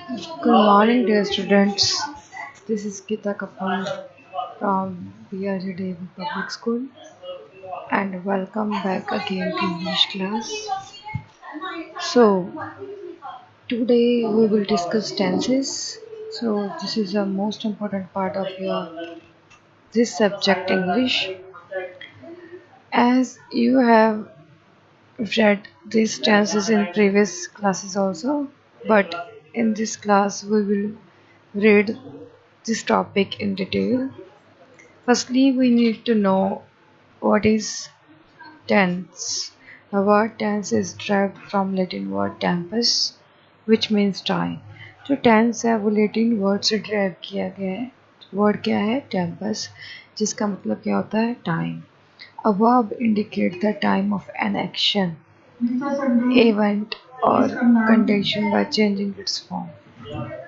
Good morning, dear students. This is Gita Kapil from BRJ Devi Public School, and welcome back again to English class. So, today we will discuss tenses. So, this is the most important part of your this subject English, as you have read these tenses in previous classes also, but in this class we will read this topic in detail. Firstly, we need to know what is tense. The word tense is derived from Latin word tempus, which means time. जो tense है वो Latin word से derive किया गया है. Word क्या है? Tempus, जिसका मतलब क्या होता है? Time. A verb indicates the time of an action, event or condition by changing its form.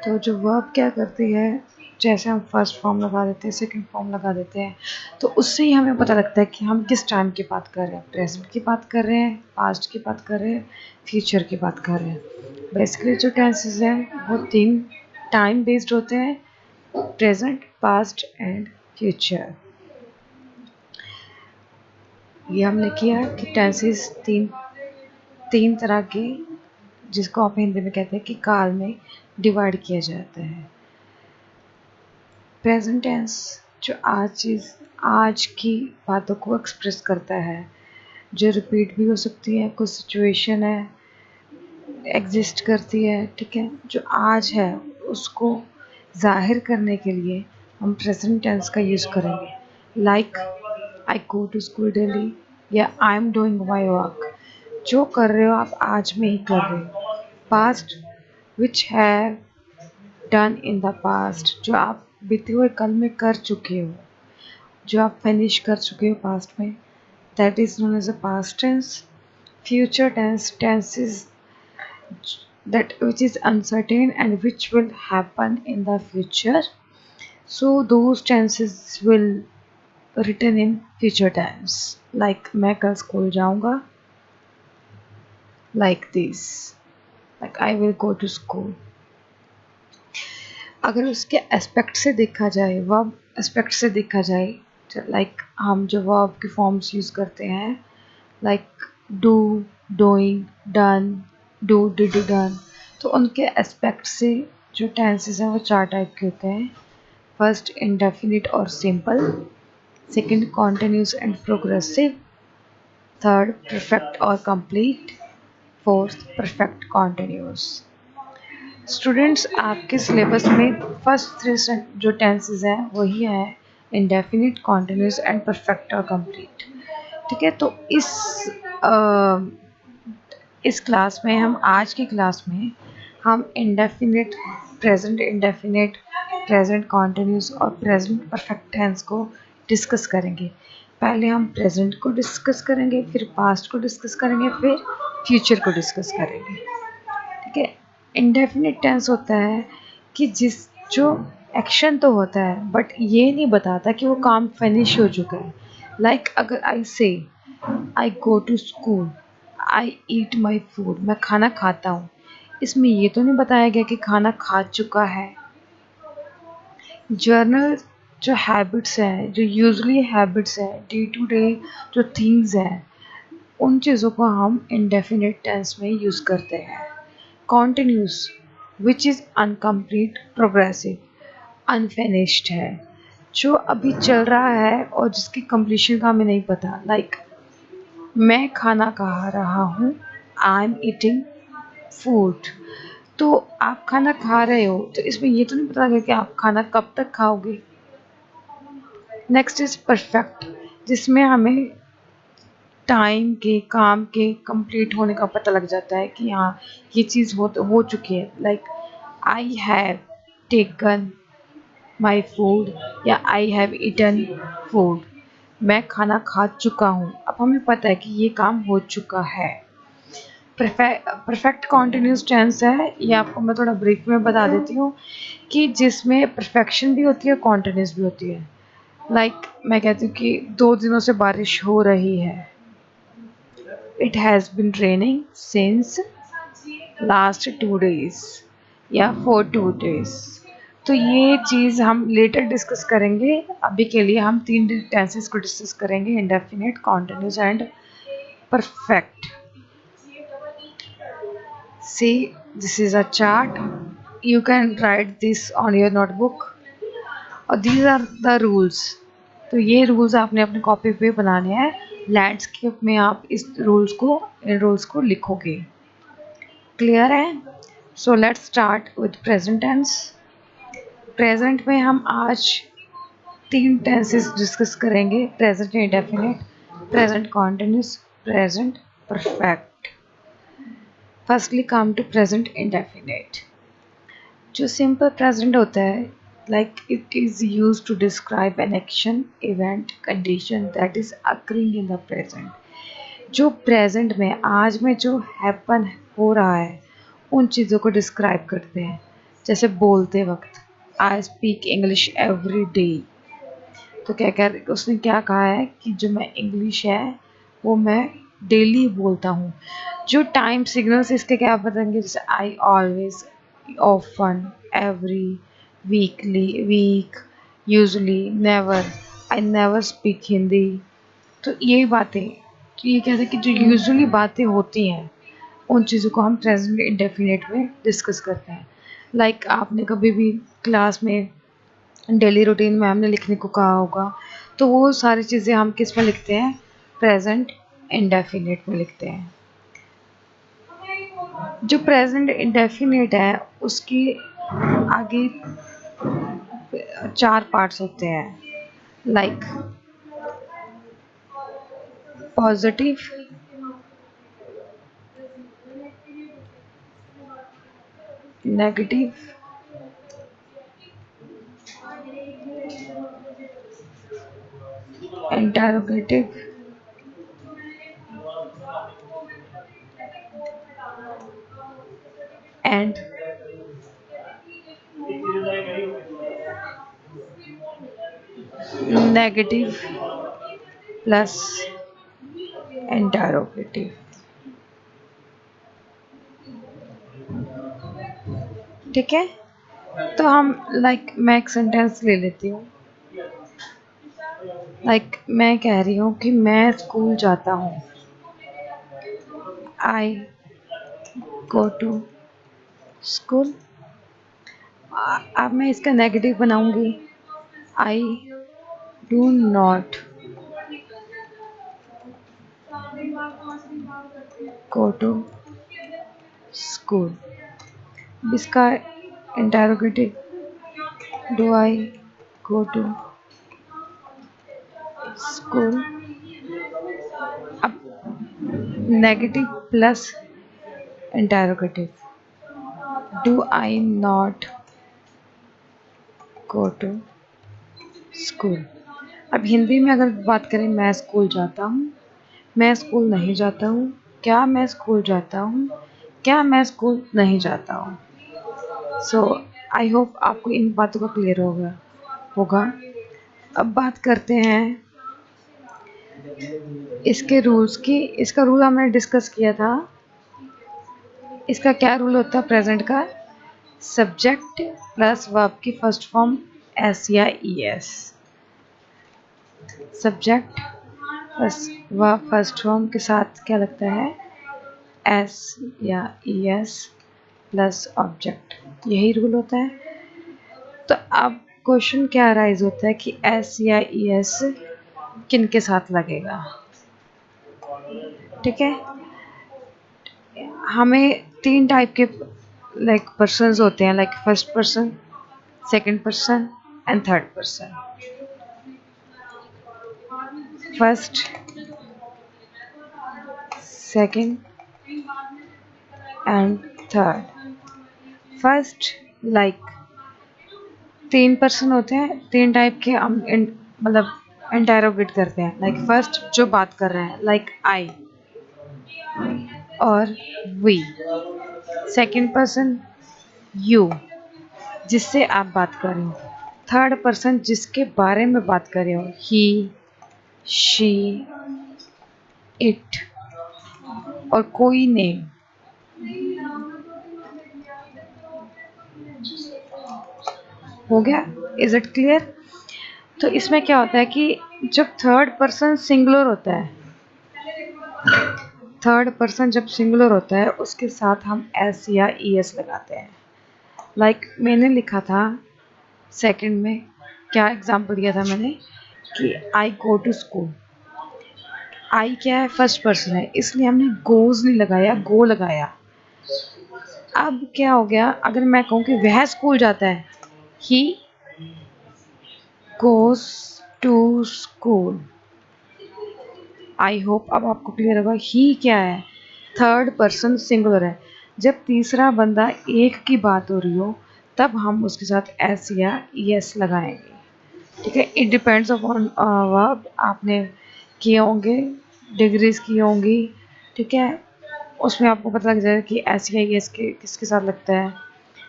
तो जो वर्ब क्या करती है, जैसे हम फर्स्ट फॉर्म लगा देते हैं, सेकंड फॉर्म लगा देते हैं, तो उससे ही हमें पता लगता है कि हम किस टाइम की बात कर रहे हैं. प्रेजेंट की बात कर रहे हैं, पास्ट की बात कर रहे हैं, फ्यूचर की बात कर रहे हैं. बेसिकली जो टेंसेस हैं वो तीन टाइम बेस्ड होते हैं: प्रेजेंट, पास्ट एंड फ्यूचर. ये हमने किया कि टेंसेस तीन तीन तरह के, जिसको आप हिंदी में कहते हैं कि काल में डिवाइड किया जाता है. प्रेजेंट टेंस जो आज की बातों को एक्सप्रेस करता है, जो रिपीट भी हो सकती है, कुछ सिचुएशन है एग्जिस्ट करती है, ठीक है, जो आज है उसको जाहिर करने के लिए हम प्रेजेंट टेंस का यूज़ करेंगे. Like I go to school daily या I am doing my work. जो कर रहे हो आप आज में ही कर रहे हो. Past which have done in the past, जो आप बीते हुए कल में कर चुके हो, जो आप फिनिश कर चुके हो पास्ट में, that is known as a past tense. Future tense is that which is uncertain and which will happen in the future, so those tenses will written in future tense. Like मैं कल school जाऊंगा, like this, like I will go to school. अगर उसके aspect से देखा जाए, verb aspect से देखा जाए, लाइक हम जो वर्ब के फॉर्म्स यूज़ करते हैं, like do, doing, done, do, did, done, तो उनके एस्पेक्ट से जो टेंसेस हैं वो चार टाइप के होते हैं. फर्स्ट इंडेफिनिट और simple, second continuous and progressive, third perfect और complete, fourth perfect continuous. Students, आपके सिलेबस में फर्स्ट थ्री जो टेंसेस हैं वही हैं इंडेफिनिट, कॉन्टिन्यूस एंड परफेक्ट और कंप्लीट. ठीक है, तो इस क्लास में हम आज की क्लास में हम indefinite, present indefinite, present continuous और प्रेजेंट परफेक्ट टेंस को डिस्कस करेंगे. पहले हम प्रेजेंट को डिस्कस करेंगे, फिर पास्ट को डिस्कस करेंगे, फिर फ्यूचर को डिस्कस करेंगे. ठीक है. इंडेफिनिट टेंस होता है कि जो एक्शन तो होता है बट ये नहीं बताता कि वो काम फिनिश हो चुका है. लाइक अगर I say I go to school, I eat my food, मैं खाना खाता हूँ, इसमें ये तो नहीं बताया गया कि खाना खा चुका है. जर्नल जो हैबिट्स हैं, जो यूजली हैबिट्स हैं, डे टू डे जो थिंग्स हैं, उन चीज़ों को हम इंडेफिनिट टेंस में यूज़ करते हैं. Continuous which is incomplete, progressive, unfinished है, जो अभी चल रहा है और जिसकी कंप्लीशन का हमें नहीं पता. लाइक मैं खाना खा रहा हूँ, आई एम ईटिंग फूड. तो आप खाना खा रहे हो तो इसमें ये तो नहीं पता लगा कि आप खाना कब तक खाओगे. नेक्स्ट इज परफेक्ट, जिसमें हमें टाइम के, काम के कंप्लीट होने का पता लग जाता है कि हाँ ये चीज़ हो चुकी है. Like I have taken my food या आई हैव ईटन फूड, मैं खाना खा चुका हूँ. अब हमें पता है कि ये काम हो चुका है. परफेक्ट कॉन्टिन्यूस टेंस है, ये आपको मैं थोड़ा ब्रीफ में बता देती हूँ कि जिसमें परफेक्शन भी होती है, कॉन्टिन्यूस भी होती है. लाइक मैं कहती हूँ कि 2 दिनों से बारिश हो रही है. It has been raining since last 2 days. या फॉर 2 days। तो ये चीज़ हम लेटर डिस्कस करेंगे। अभी के लिए हम 3 टेंसेस को डिस्कस करेंगे, indefinite, continuous and perfect. See, this is a chart. You can write this on your notebook. और these are the rules। तो ये रूल्स आपने अपने कॉपी पे बनाने हैं। लैंडस्केप में आप इन रूल्स को लिखोगे। क्लियर है? So let's start with present tense. Present में हम आज 3 टेंसेस डिस्कस करेंगे, present indefinite, present continuous, present perfect. Firstly come to present indefinite. जो सिंपल प्रेजेंट होता है, like it is used to describe an action, event, condition that is occurring in the present. जो present में आज में जो happen हो रहा है उन चीज़ों को डिस्क्राइब करते हैं। जैसे बोलते वक्त, I speak English every day. तो क्या कह उसने क्या कहा है कि जो मैं इंग्लिश है वो मैं डेली बोलता हूँ। जो टाइम सिग्नल्स इसके क्या बताएंगे, जैसे I always, often, every, weekly, week, usually, never, I never speak Hindi. तो ये बातें, तो ये कहते हैं कि जो यूजुअली बातें होती हैं उन चीज़ों को हम प्रेजेंट इंडेफिनिट में डिस्कस करते हैं। लाइक आपने कभी भी क्लास में डेली रूटीन में हमने लिखने को कहा होगा, तो वो सारी चीज़ें हम किस में लिखते हैं, प्रेजेंट इंडेफिनिट में लिखते हैं। जो प्रेजेंट इंडेफिनिट है उसके आगे 4 पार्ट्स होते हैं, like positive, negative, interrogative and negative plus interrogative. ठीक है, तो हम लाइक मैं एक सेंटेंस ले लेती हूँ। लाइक मैं कह रही हूँ कि मैं स्कूल जाता हूँ, आई गो टू स्कूल। अब मैं इसका नेगेटिव बनाऊंगी, I do not go to school. इसका interrogative, do I go to school. अब negative plus interrogative, do I not go to school. अब हिंदी में अगर बात करें, मैं स्कूल जाता हूँ, मैं स्कूल नहीं जाता हूँ, क्या मैं स्कूल जाता हूँ, क्या मैं स्कूल नहीं जाता हूँ। सो आई होप आपको इन बातों का क्लियर होगा। अब बात करते हैं इसके रूल्स की। इसका रूल हमने डिस्कस किया था। इसका क्या रूल होता है प्रेजेंट का, सब्जेक्ट प्लस वर्ब की फर्स्ट फॉर्म एस या E S. Subject plus verb first form के साथ क्या लगता है, एस या ई एस प्लस ऑब्जेक्ट, यही रूल होता है। तो अब क्वेश्चन क्या राइज होता है कि एस या ई एस किन के साथ लगेगा। ठीक है, हमें 3 टाइप के लाइक पर्सन्स होते हैं, like first person, second person and third person. First, second and third. First, like 3 person होते हैं, 3 टाइप के हम मतलब इंटरोगेट करते हैं। लाइक फर्स्ट जो बात कर रहे हैं, लाइक आई और वी। सेकंड पर्सन यू, जिससे आप बात कर रहे हो। थर्ड पर्सन जिसके बारे में बात कर रहे हो, ही, शी, इट और कोई नेम। हो गया? Is it clear? तो इसमें क्या होता है कि जब थर्ड पर्सन सिंगुलर होता है, थर्ड पर्सन जब सिंगुलर होता है उसके साथ हम एस या ई एस लगाते हैं। लाइक मैंने लिखा था सेकंड में, क्या एग्जांपल दिया था मैंने कि आई गो टू स्कूल। आई क्या है? फर्स्ट पर्सन है, इसलिए हमने गोज नहीं लगाया, गो लगाया। अब क्या हो गया, अगर मैं कहूँ कि वह स्कूल जाता है, he goes to school. I hope अब आपको क्लियर होगा। ही क्या है? थर्ड पर्सन सिंगुलर है। जब तीसरा बंदा एक की बात हो रही हो तब हम उसके साथ एस या यस लगाएंगे। ठीक है, इट डिपेंड्स अपॉन वर्ब आपने किए होंगे, डिग्रीज की होंगी। ठीक है, उसमें आपको पता लग जाएगा कि एस या यस के किसके साथ लगता है।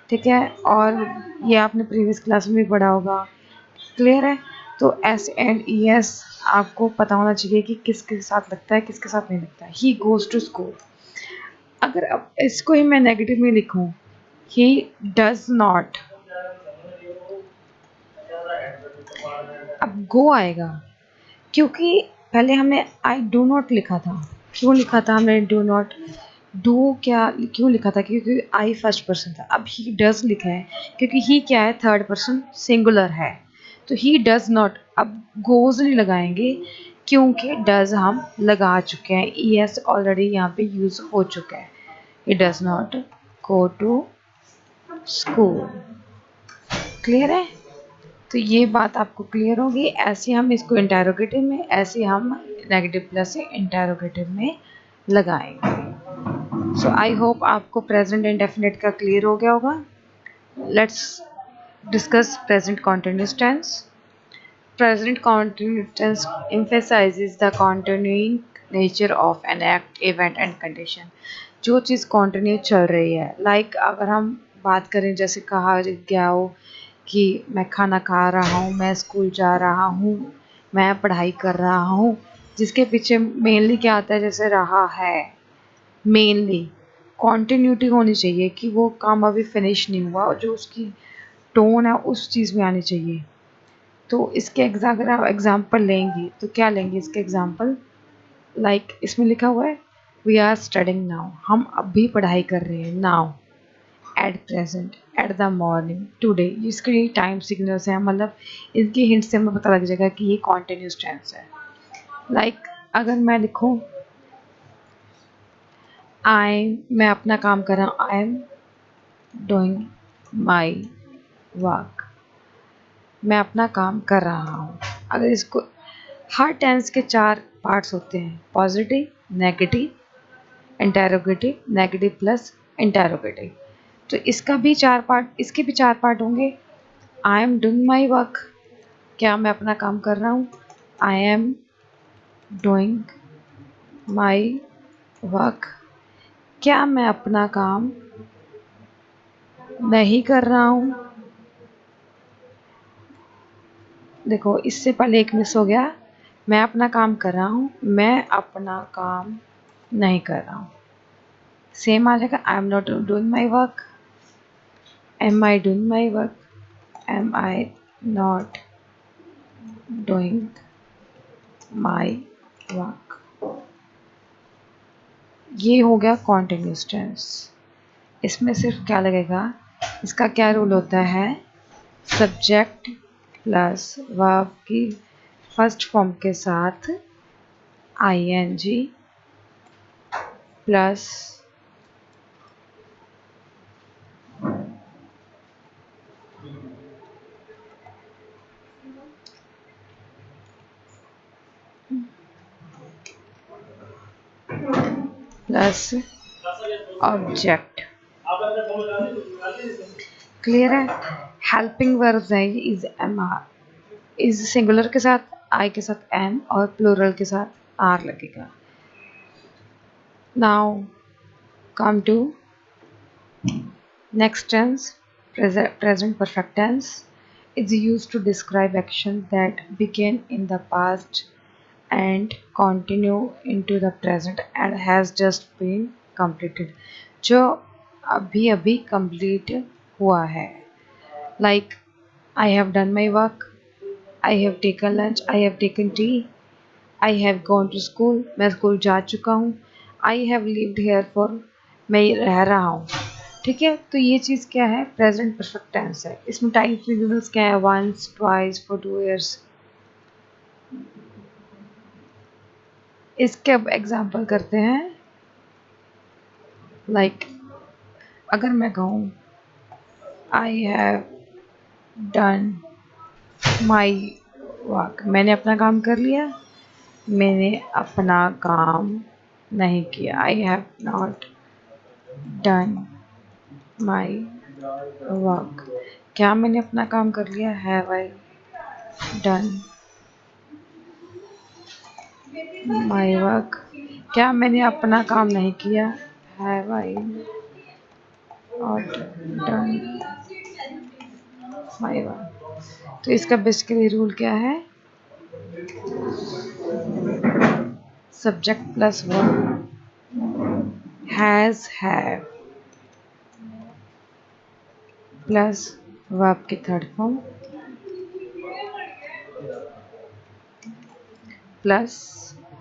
ठीक है, और ये आपने प्रीवियस क्लास में भी पढ़ा होगा। क्लियर है? तो एस एंड ई एस आपको पता होना चाहिए कि किसके साथ लगता है, किसके साथ नहीं लगता है। He goes to school. अगर अब इसको ही मैं नेगेटिव में लिखूं, ही डज नॉट, अब गो आएगा क्योंकि पहले हमने आई डू नॉट लिखा था। क्यों लिखा था हमने डू नॉट? डू क्या क्यों लिखा था? क्योंकि आई फर्स्ट पर्सन था। अब ही डज लिखा है क्योंकि ही क्या है? थर्ड पर्सन सिंगुलर है। तो ही डज नॉट, अब गोज नहीं लगाएंगे क्योंकि डज हम लगा चुके हैं, ई एस ऑलरेडी यहाँ पे यूज हो चुका है। He does not go to school. Clear है? तो ये बात आपको क्लियर होगी। ऐसे हम इसको इंटेरोगेटिव में, ऐसे हम नेगेटिव प्लस से इंटेरोगेटिव में लगाएंगे। सो आई होप आपको प्रेजेंट इंडेफिनिट का क्लियर हो गया होगा। Let's discuss present continuous tense. Present continuous tense emphasizes the continuing nature of an act, event and condition. जो चीज़ कंटिन्यू चल रही है, लाइक अगर हम बात करें जैसे कहा गया हो कि मैं खाना खा रहा हूँ, मैं स्कूल जा रहा हूँ, मैं पढ़ाई कर रहा हूँ, जिसके पीछे मेनली क्या आता है? जैसे रहा है, मेनली कॉन्टिन्यूटी होनी चाहिए कि वो काम अभी फिनिश नहीं हुआ, जो उसकी टोन है उस चीज़ में आनी चाहिए। तो इसके अगर आप एग्जाम्पल लेंगे तो क्या लेंगे इसके एग्जाम्पल? लाइक इसमें लिखा हुआ है वी आर स्टडिंग नाउ, हम अभी पढ़ाई कर रहे हैं। Now, at present, at the morning, today, इसके टाइम सिग्नल्स हैं, मतलब इनकी हिंट से हमें पता लग जाएगा कि ये कॉन्टिन्यूस टेंस है। लाइक अगर मैं लिखूँ मैं अपना काम कर रहा हूँ, आई एम डूइंग माई वर्क, मैं अपना काम कर रहा हूँ। अगर इसको, हर टेंस के चार पार्ट्स होते हैं, positive, negative, interrogative, negative plus interrogative. तो इसका भी चार पार्ट, इसके भी चार पार्ट होंगे। आई एम डूइंग माई वर्क, क्या मैं अपना काम कर रहा हूँ? आई एम डूइंग माई वर्क, क्या मैं अपना काम नहीं कर रहा हूँ? देखो इससे पहले एक मिस हो गया, मैं अपना काम कर रहा हूँ, मैं अपना काम नहीं कर रहा हूँ। सेम आ जाएगा, I am not doing my work, am I doing my work, am I not doing my work. ये हो गया कॉन्टिन्यूस टेंस। इसमें सिर्फ क्या लगेगा, इसका क्या रूल होता है? सब्जेक्ट प्लस वर्ब की फर्स्ट फॉर्म के साथ I N G plus plus object. Clear है? हेल्पिंग वर्ब्स है, is am are, is singular के साथ आई के साथ एम और प्लूरल के साथ आर लगेगा। Now come to next tense, present perfect tense is used to describe action that begin in the past and continue into the present and has just been completed, जो अभी अभी complete हुआ है। Like I have done my work, I have taken lunch, I have taken tea, I have gone to school, मैं school जा चुका हूँ, I have lived here for, मैं रह रहा हूँ। ठीक है, तो ये चीज़ क्या है, प्रेजेंट परफेक्ट टेंस है। इसमें टाइम सिग्नल्स क्या है, वंस, ट्वाइस, फॉर 2 years। इसके अब एग्जाम्पल करते हैं। लाइक अगर मैं कहूँ आई हैव डन माई वर्क, मैंने अपना काम कर लिया, मैंने अपना काम नहीं किया, I have not done my work. क्या मैंने अपना काम कर लिया, have I done my work. क्या मैंने अपना काम नहीं किया, have I not done my work. तो इसका बेसिकली रूल क्या है, subject plus verb, has have plus verb की third form plus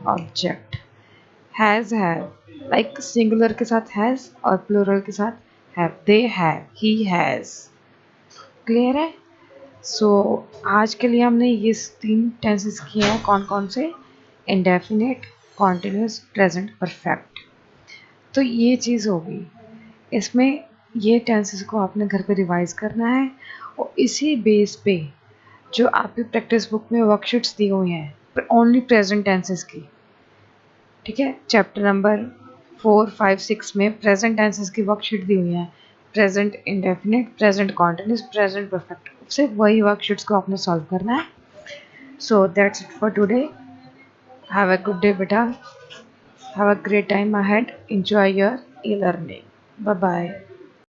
object. Has have, like singular के साथ हैज और प्लूरल के साथ have, they have, he has. Clear है। सो आज के लिए हमने ये 3 टेंसेस किए हैं। कौन कौन से, इंडेफिनिट, कॉन्टिन्यूस, प्रेजेंट परफेक्ट। तो ये चीज़ होगी। इसमें ये टेंसेस को आपने घर पे रिवाइज करना है और इसी बेस पे जो आपकी प्रैक्टिस बुक में वर्कशीट्स दी हुई हैं ओनली प्रेजेंट टेंसेस की, ठीक है, चैप्टर नंबर 4, 5, 6 में प्रेजेंट टेंसेस की वर्कशीट दी हुई है। Present indefinite, present continuous, present perfect, सिर्फ वही वर्कशीट्स को आपने सॉल्व करना है। So that's it for today. Have a good day बेटा, have a great time ahead, enjoy your e-learning. Bye bye.